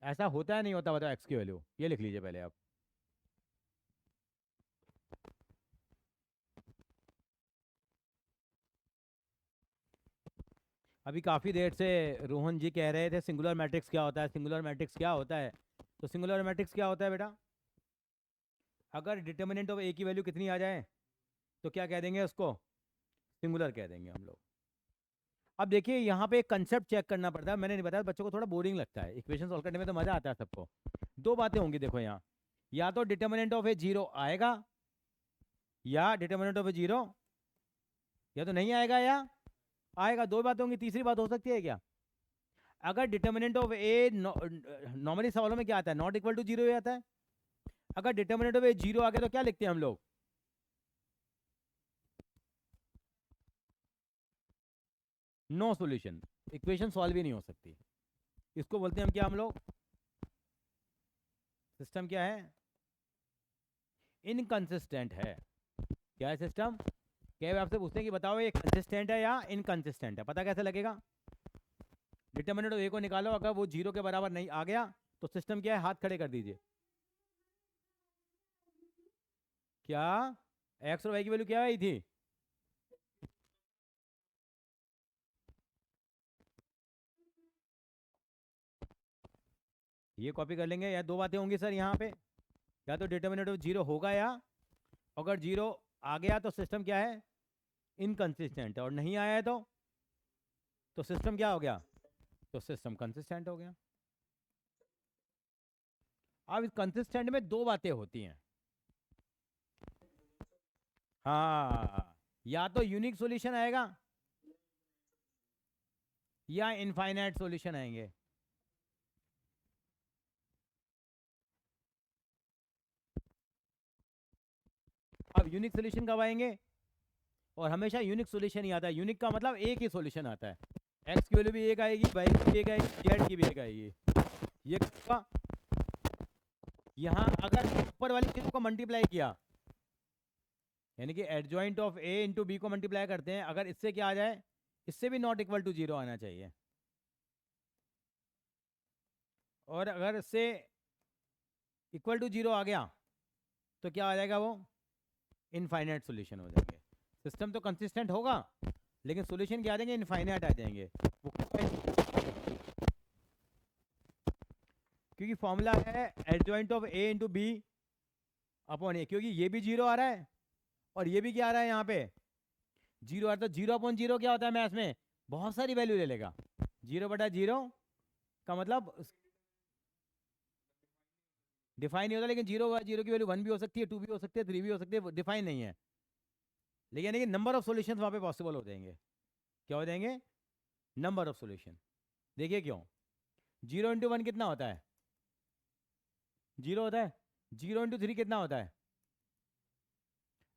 Speaker 1: ऐसा होता है नहीं होता, बताओ एक्स की वैल्यू, ये लिख लीजिए पहले आप। अभी काफ़ी देर से रोहन जी कह रहे थे सिंगुलर मैट्रिक्स क्या होता है, सिंगुलर मैट्रिक्स क्या होता है। तो सिंगुलर मैट्रिक्स क्या होता है बेटा? अगर डिटर्मिनेंट ऑफ ए की वैल्यू कितनी आ जाए तो क्या कह देंगे उसको? सिंगुलर कह देंगे हम लोग। अब देखिए यहाँ पे एक कंसेप्ट चेक करना पड़ता है, मैंने नहीं बताया, बच्चों को थोड़ा बोरिंग लगता है, इक्वेशन सॉल्व करने में तो मज़ा आता है सबको। दो बातें होंगी देखो यहाँ, या तो डिटर्मिनेंट ऑफ ए 0 आएगा, या डिटर्मिनेंट ऑफ ए 0 या तो नहीं आएगा या आएगा। दो बातें होंगी, तीसरी बात हो सकती है क्या? अगर डिटर्मिनेंट ऑफ ए, नॉर्मली सवालों में क्या आता है, नॉट इक्वल टू 0 आता है। अगर डिटर्मिनेंट ऑफ ए 0 आ गया तो क्या लिखते हैं हम लोग? नो सॉल्यूशन, इक्वेशन सॉल्व ही नहीं हो सकती। इसको बोलते हैं हम क्या, हम लोग सिस्टम क्या है? इनकंसिस्टेंट है। क्या है सिस्टम? क्या आपसे पूछते हैं कि बताओ ये कंसिस्टेंट है या इनकंसिस्टेंट है, पता कैसे लगेगा? डिटर्मिनेंट ऑफ ए को निकालो, अगर वो 0 के बराबर नहीं आ गया तो सिस्टम क्या है, हाथ खड़े कर दीजिए। क्या एक्स और वाई की वैल्यू क्या आई थी? ये कॉपी कर लेंगे। या दो बातें होंगी सर यहाँ पे, या तो डिटर्मिनेंट ऑफ 0 होगा, या अगर 0 आ गया तो सिस्टम क्या है, इनकंसिस्टेंट है, और नहीं आया है तो सिस्टम क्या हो गया, तो सिस्टम कंसिस्टेंट हो गया। अब इस कंसिस्टेंट में दो बातें होती हैं। हाँ, या तो यूनिक सॉल्यूशन आएगा या इनफाइनाइट सॉल्यूशन आएंगे। अब यूनिक सॉल्यूशन कब आएंगे? और हमेशा यूनिक सॉल्यूशन ही आता है। यूनिक का मतलब एक ही सॉल्यूशन आता है। एक्स की वैल्यू भी एक आएगी, वाई की भी एक आएगी, जेड की भी एक आएगी। ये कब? यहाँ अगर ऊपर वाली चीज़ को मल्टीप्लाई किया, यानी कि adjoint of A into B को मल्टीप्लाई करते हैं, अगर इससे क्या आ जाए, इससे भी नॉट इक्वल टू 0 आना चाहिए। और अगर इससे इक्वल टू 0 आ गया तो क्या आ जाएगा, वो इनफाइनाइट सॉल्यूशन हो जाएंगे। सिस्टम तो कंसिस्टेंट होगा लेकिन सॉल्यूशन क्या आ जाएंगे, इनफाइनाइट आ जाएंगे। वो क्योंकि फॉर्मूला है adjoint of A into B upon A, क्योंकि ये भी 0 आ रहा है और ये भी क्या आ रहा है यहाँ पे 0 आ रहा है। तो 0 अपॉन 0 क्या होता है मैथ्स में, बहुत सारी वैल्यू ले लेगा। 0/0 का मतलब डिफाइन नहीं होता, लेकिन 0/0 की वैल्यू 1 भी हो सकती है, 2 भी हो सकती है, 3 भी हो सकती है, डिफाइन नहीं है। लेकिन यानी कि नंबर ऑफ सॉल्यूशंस वहाँ पे पॉसिबल हो जाएंगे। क्या हो जाएंगे, नंबर ऑफ सॉल्यूशन। देखिए क्यों, 0 इंटू 1 कितना होता है, 0 होता है। 0 इंटू 3 कितना होता है,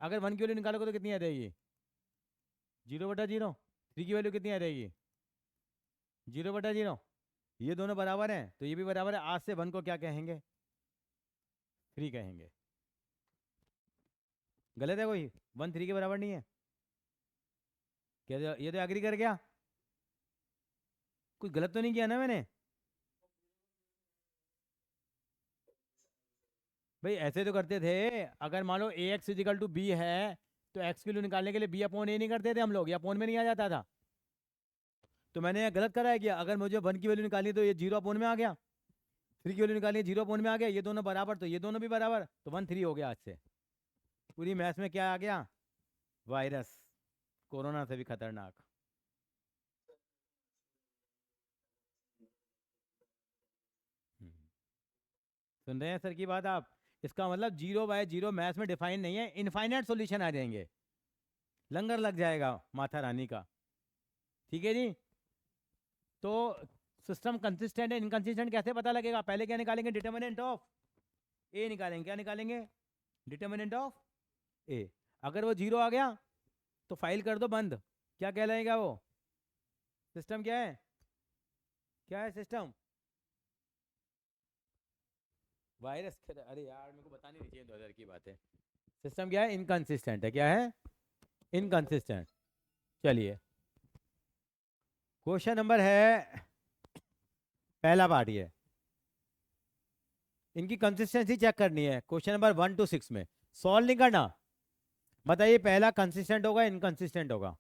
Speaker 1: अगर 1 की वैल्यू निकालोगे तो कितनी आ जाएगी, 0/0। 3 की वैल्यू कितनी आ जाएगी, 0/0। ये दोनों बराबर हैं तो ये भी बराबर है। आज से 1 को क्या कहेंगे, 3 कहेंगे। गलत है कोई, 1 3 के बराबर नहीं है। क्या ये तो एग्री कर गया? कुछ गलत तो नहीं किया ना मैंने? भाई ऐसे तो करते थे। अगर मान लो ए एक्स इजिकल टू बी है, तो एक्स की वैल्यू निकालने के लिए बी अपॉन ए नहीं करते थे हम लोग, या अपॉन में नहीं आ जाता था? तो मैंने यहाँ गलत करा है क्या? अगर मुझे वन की वैल्यू निकालनी है तो ये जीरो अपॉन में आ गया, थ्री की वैल्यू निकालनी है जीरो अपॉन में आ गया, ये दोनों बराबर तो ये दोनों भी बराबर, तो 1-3 हो गया आज से। पूरी मैथ्स में क्या आ गया? वायरस। कोरोना से भी खतरनाक। हम्म। सुन रहे हैं सर की बात आप? इसका मतलब जीरो बाय जीरो मैथ्स में डिफाइन नहीं है, इनफाइनाइट सॉल्यूशन आ जाएंगे, लंगर लग जाएगा माथा रानी का। ठीक है जी। तो सिस्टम कंसिस्टेंट है इनकंसिस्टेंट कैसे पता लगेगा? पहले क्या निकालेंगे? डिटर्मिनेंट ऑफ ए निकालेंगे। क्या निकालेंगे? डिटर्मिनेंट ऑफ ए। अगर वो जीरो आ गया तो फाइल कर दो बंद। क्या कहलाएगा वो? सिस्टम क्या है? क्या है सिस्टम? वायरस। अरे यार मेरे को बतानी नहीं चाहिए, 2000 की बात है। सिस्टम क्या है? इनकंसिस्टेंट है। क्या है? इनकंसिस्टेंट। चलिए, क्वेश्चन नंबर है, पहला पार्ट ये। इनकी कंसिस्टेंसी चेक करनी है, क्वेश्चन नंबर 1 to 6 में। सॉल्व नहीं करना। बताइए पहला कंसिस्टेंट होगा इनकंसिस्टेंट होगा?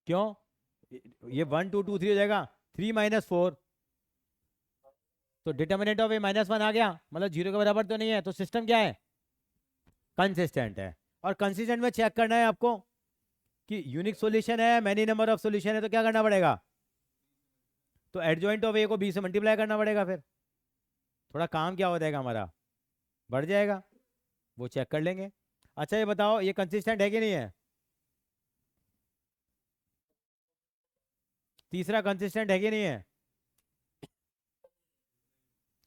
Speaker 1: क्यों? ये 1 2 2 3 हो जाएगा। 3 - 4, तो डिटर्मिनेंट ऑफ ए -1 आ गया, मतलब जीरो के बराबर तो नहीं है, तो सिस्टम क्या है? कंसिस्टेंट है। और कंसिस्टेंट में चेक करना है आपको कि यूनिक सॉल्यूशन है, मैनी नंबर ऑफ सॉल्यूशन है, तो क्या करना पड़ेगा? तो एडजॉइंट ऑफ ए को बी से मल्टीप्लाई करना पड़ेगा। फिर थोड़ा काम क्या हो जाएगा हमारा, बढ़ जाएगा। वो चेक कर लेंगे। अच्छा ये बताओ, ये कंसिस्टेंट है कि नहीं है? तीसरा कंसिस्टेंट है कि नहीं है?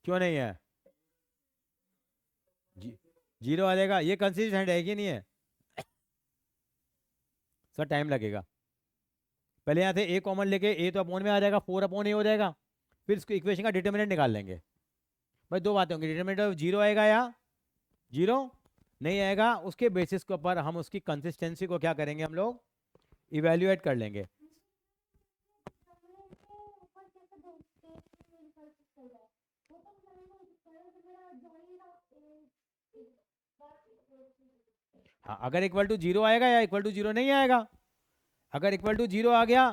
Speaker 1: क्यों नहीं है? जी, जीरो आ जाएगा। ये कंसिस्टेंट है कि नहीं है? सर टाइम लगेगा। पहले यहाँ से ए कॉमन लेके ए तो अपॉन में आ जाएगा, 4/a हो जाएगा। फिर इसको इक्वेशन का डिटर्मिनेंट निकाल लेंगे। भाई दो बातें होंगी, डिटर्मिनेंट ऑफ जीरो आएगा या जीरो नहीं आएगा, उसके बेसिस के ऊपर हम उसकी कंसिस्टेंसी को क्या करेंगे, हम लोग इवेल्युएट कर लेंगे। हाँ, अगर इक्वल टू जीरो आएगा या इक्वल टू जीरो नहीं आएगा। अगर इक्वल टू जीरो आ गया,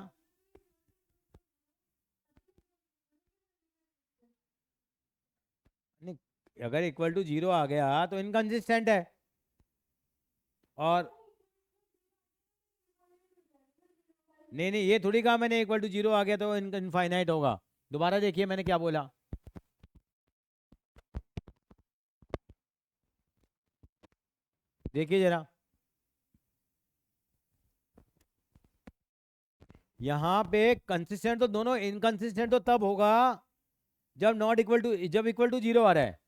Speaker 1: नहीं, अगर इक्वल टू जीरो आ गया तो इनकंसिस्टेंट है। और नहीं नहीं, ये थोड़ी कहा मैंने इक्वल टू जीरो आ गया तो इनफाइनाइट होगा। दोबारा देखिए मैंने क्या बोला। देखिए जरा, यहाँ पे कंसिस्टेंट तो दोनों, इनकंसिस्टेंट तो तब होगा जब नॉट इक्वल टू, जब इक्वल टू जीरो आ रहा है।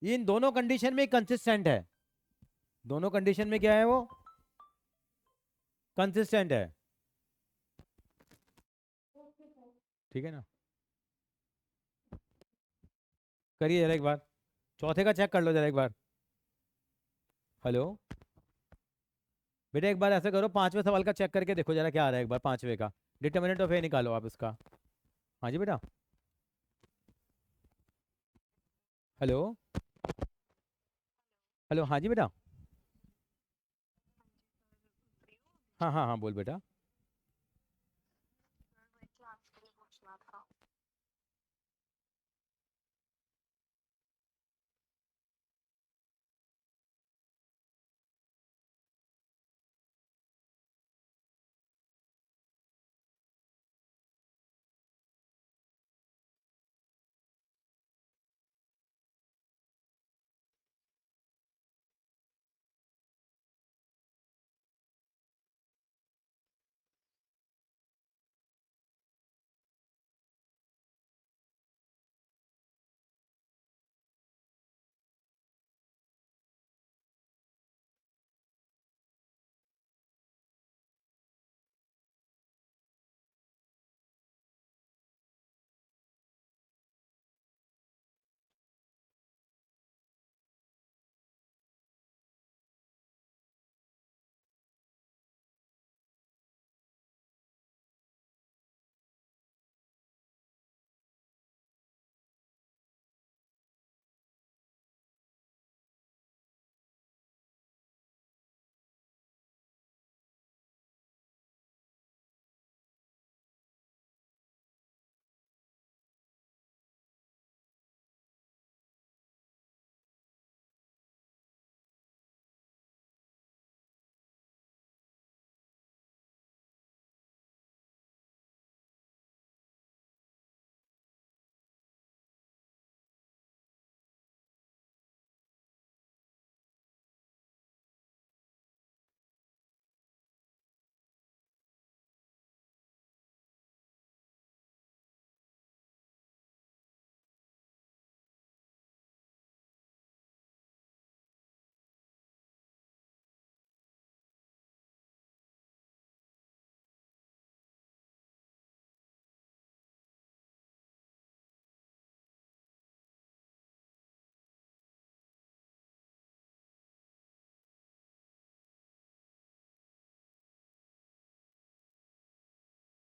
Speaker 1: ये इन दोनों कंडीशन में कंसिस्टेंट है। दोनों कंडीशन में क्या है वो? कंसिस्टेंट है। ठीक है ना? करिए जरा एक बार, चौथे का चेक कर लो जरा एक बार। हेलो बेटा, एक बार ऐसा करो, पांचवें सवाल का चेक करके देखो जरा क्या आ रहा है, एक बार पांचवें का डिटर्मिनेंट ऑफ ए निकालो आप इसका। हाँ जी बेटा। हेलो। हेलो हाँ जी बेटा। हाँ हाँ हाँ, बोल बेटा।
Speaker 2: क्लास के लिए पूछना था।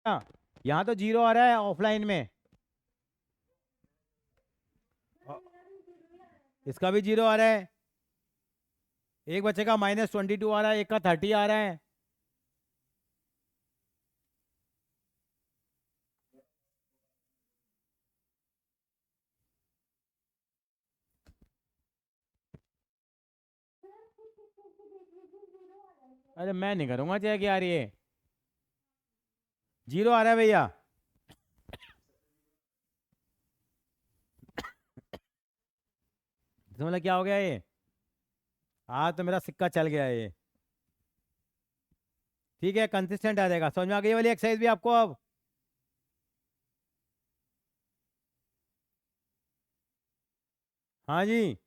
Speaker 1: यहाँ तो 0 आ रहा है ऑफलाइन में, इसका भी 0 आ रहा है। एक बच्चे का -22 आ रहा है, एक का 30 आ रहा है। अरे मैं नहीं करूंगा चेक यार, ये 0 आ रहा है भैया। तो मतलब क्या हो गया ये, आज तो मेरा सिक्का चल गया ये। ठीक है, कंसिस्टेंट आ जाएगा। समझ में आ गई ये वाली एक्सरसाइज भी आपको अब? हाँ जी।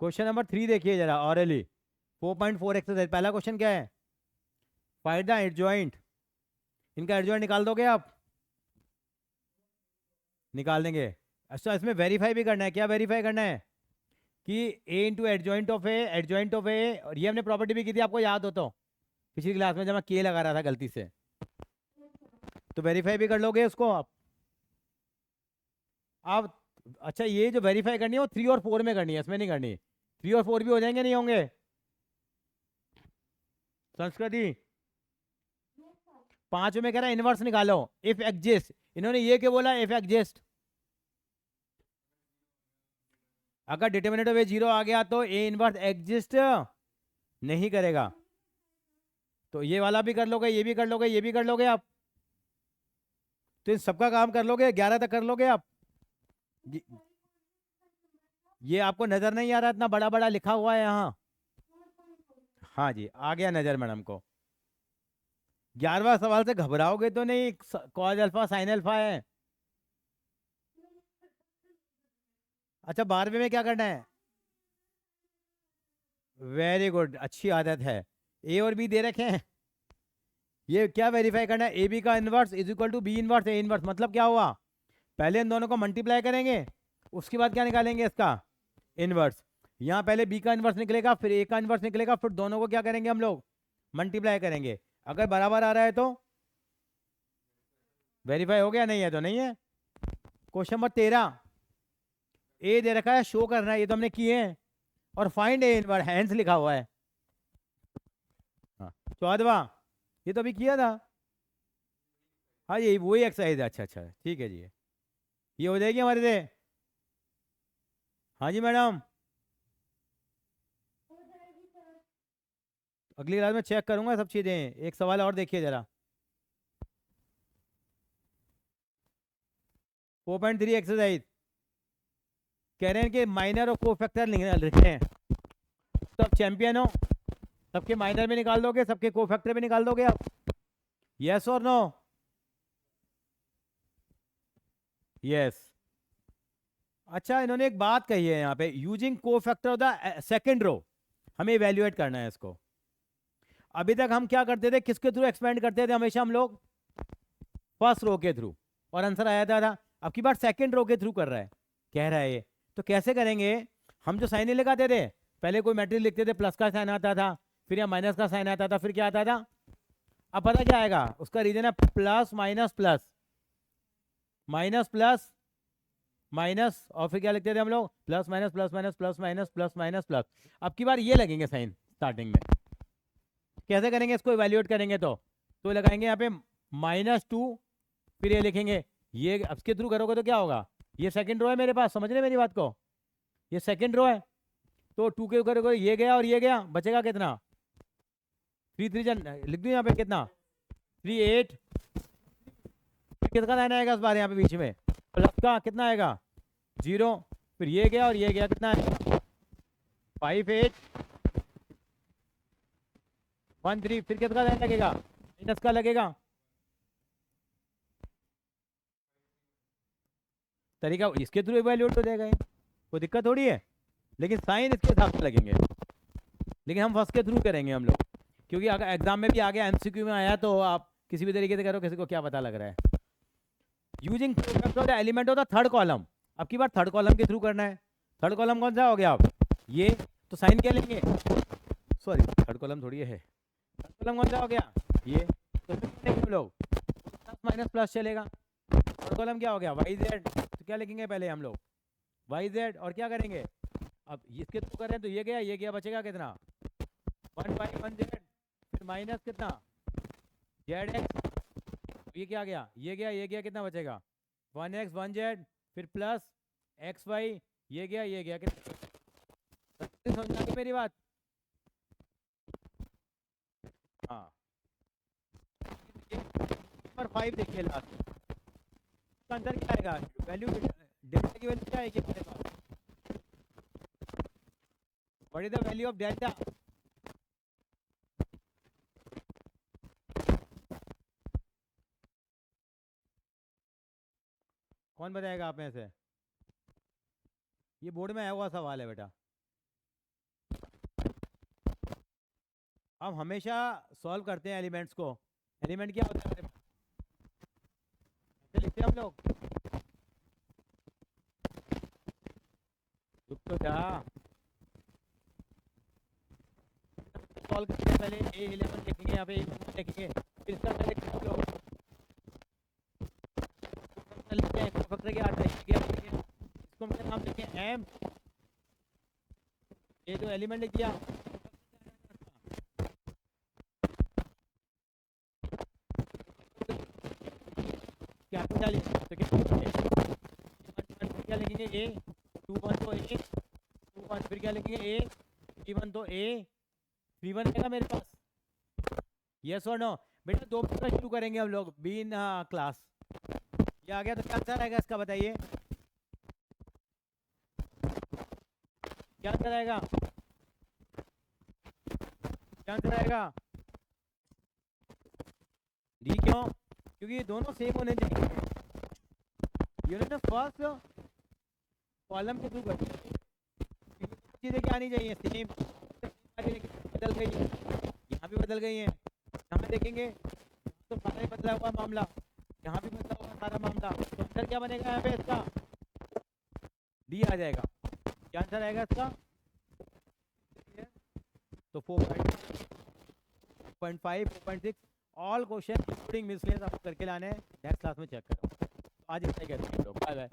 Speaker 1: क्वेश्चन नंबर 3 देखिए जरा, ऑरली 4.4 एक्सरसाइज। पहला क्वेश्चन क्या है, फाइंड द एडजॉइंट। इनका एडजॉइंट निकाल दोगे आप? निकाल देंगे। अच्छा, इसमें वेरीफाई भी करना है। क्या वेरीफाई करना है कि A into adjoint of A, adjoint of A, और ये हमने प्रॉपर्टी भी की थी, आपको याद हो तो पिछली क्लास में जब मैं के लगा रहा था गलती से। तो वेरीफाई भी कर लोगे उसको आप। अच्छा, ये जो वेरीफाई करनी है वो 3 और 4 में करनी है, इसमें नहीं करनी। 3 और 4 भी हो जाएंगे, नहीं होंगे? संस्कृति 5 में कह रहा है इनवर्स निकालो इफ एग्जिस्ट। इन्होंने ये क्या बोला, इफ एग्जिस्ट। अगर डिटर्मिनेंट ऑफ ए 0 आ गया तो ए इनवर्स एग्जिस्ट नहीं करेगा। तो ये वाला भी कर लोगे, ये भी कर लोगे, ये भी कर लोगे आप। तो इन सबका काम कर लोगे, 11 तक कर लोगे आप। ये ये आपको नजर नहीं आ रहा, इतना बड़ा बड़ा लिखा हुआ है यहाँ? हाँ जी, आ गया नजर मैडम को। 11वां सवाल से घबराओगे तो नहीं, कॉज अल्फा साइन अल्फा है। अच्छा, 12वें में क्या करना है? वेरी गुड, अच्छी आदत है। ए और बी दे रखे हैं, ये क्या वेरीफाई करना है? ए बी का inverse is equal to B inverse A inverse. मतलब क्या हुआ, पहले इन दोनों को मल्टीप्लाई करेंगे, उसके बाद क्या निकालेंगे, इसका इनवर्स। यहाँ पहले बी का इनवर्स निकलेगा, फिर ए का इनवर्स निकलेगा, फिर दोनों को क्या करेंगे हम लोग, मल्टीप्लाई करेंगे। अगर बराबर आ रहा है तो वेरीफाई हो गया, नहीं है तो नहीं है। क्वेश्चन नंबर 13, ए दे रखा है, शो करना है, ये तो हमने किए हैं। और फाइंड ए इनवर्स हैंस लिखा हुआ है। हाँ, 14वां, ये तो अभी किया था। हाँ, ये वही एक्सरसाइज है। अच्छा अच्छा, ठीक है जी, ये हो जाएगी हमारे से। हाँ जी मैडम, अगली क्लास में चेक करूंगा सब चीजें। एक सवाल और देखिए जरा, 4.3 एक्सरसाइज। कह रहे हैं कि माइनर और कोफैक्टर लिखे हैं। सब चैंपियन हो, सबके माइनर भी निकाल दोगे, सबके कोफैक्टर भी निकाल दोगे आप? यस और नो? यस। अच्छा, इन्होंने एक बात कही है यहाँ पे, using cofactor of the second row, हमें इवेल्युएट करना है इसको। अभी तक हम क्या करते थे, किसके थ्रू एक्सपेंड करते थे हमेशा हम लोग? फर्स्ट रो के थ्रू, और आंसर आया था। अब की बार सेकंड रो के थ्रू कर रहा है, कह रहा है ये। तो कैसे करेंगे, हम जो साइन नहीं लगाते थे, पहले कोई मैट्रिक्स लिखते थे, प्लस का साइन आता था, फिर यहाँ माइनस का साइन आता था, फिर क्या आता था? अब पता क्या आएगा, उसका रीजन है plus minus plus, minus plus minus, और फिर क्या लिखते थे हम लोग, plus minus plus minus plus minus plus minus plus. अब की बार ये लगेंगे साइन स्टार्टिंग में। कैसे करेंगे इसको, इवेल्युएट करेंगे तो लगाएंगे यहाँ पे -2, फिर ये लिखेंगे। ये इसके थ्रू करोगे तो क्या होगा, ये सेकंड रो है मेरे पास, समझ रहे मेरी बात को, ये सेकंड रो है। तो 2 के करोगे, ये गया और ये गया, बचेगा कितना, 3 3 लिख दूँ यहाँ पे कितना, 3 8। कितना लाना आएगा इस बार यहाँ पे बीच में, प्लस का कितना आएगा 0, फिर ये गया और ये गया, कितना आएगा 5 8 1 3, फिर कितना लाइन लगेगा, माइनस का लगेगा। तरीका इसके थ्रू इवैल्यूएट हो जाएगा, कोई दिक्कत थोड़ी है। लेकिन साइन इसके हिसाब से लगेंगे, लेकिन हम फर्स्ट के थ्रू करेंगे हम लोग, क्योंकि अगर एग्जाम में भी आ गया, एमसीक्यू में आया, तो आप किसी भी तरीके से करो, किसी को क्या पता लग रहा है। Using the element of the third column, अब की बार थर्ड कॉलम के थ्रू करना है। थर्ड कॉलम कौन सा हो गया? आप ये तो साइन क्या लेंगे, सॉरी थर्ड कॉलम थोड़ी है, थर्ड कॉलम कौन सा हो गया? ये तो हम लोग प्लस माइनस प्लस चलेगा। थर्ड कॉलम क्या हो गया? वाई जेड, तो क्या लिखेंगे पहले हम लोग? वाई जेड, और क्या करेंगे? अब इसके थ्रू करें तो ये गया, बचेगा कितना? 1 बाई 1 जेड, फिर माइनस कितना? जेड एक्स, ये क्या गया? ये गया, कितना बचेगा? 1x 1z, फिर प्लस एक्स वाई, ये गया कितना? समझ आ गई मेरी बात? हाँ, नंबर 5 देखिए लास्ट, आंसर क्या आएगा? वैल्यू डेल्टा की वैल्यू क्या आएगी हमारे पास? What is the value of delta? कौन बताएगा आप में से? ये बोर्ड में आया हुआ सवाल है बेटा, हम हमेशा सॉल्व करते हैं एलिमेंट्स को। एलिमेंट क्या होता है? लिखते हैं हम लोग, तो क्या सॉल्व करते हैं? पहले A11 लिखेंगे, यहाँ पे A11 लिखेंगे, फिर इसका लिखेंगे हम लोग, लिखते हैं फैक्टर क्या आता है, इसको हम नाम देंगे M, ये जो एलिमेंट लिख दिया, क्या तो क्या लिखेंगे? A 21 तो A 21, फिर क्या लिखेंगे? A 31 तो A 31 रहेगा मेरे पास। यस और नो? बेटा 2 प्रश्न शुरू करेंगे हम लोग बीन क्लास। ये आ गया तो क्या आंसर आएगा इसका? बताइए क्या आंसर आएगा? क्या आंसर आएगा? डी। क्यों? क्योंकि ये दोनों सेम होने चाहिए। यूनिट फर्स्ट कॉलम के थ्रू करते, चीज़ें क्या आनी चाहिए? सेम बदल गई है, यहाँ भी बदल गई है, यहाँ देखेंगे तो सारा ही बदला हुआ मामला, यहाँ भी बदला हुआ सारा मामला, तो आंसर क्या बनेगा यहाँ पे इसका? डी आ जाएगा। क्या आंसर आएगा इसका? तो 4.5 4.6 ऑल क्वेश्चन इंक्लूडिंग मिसलेनियस आपको करके लाने हैं, नेक्स्ट क्लास में चेक करो। आज इतना ही कहते हैं लोग, बाय बाय।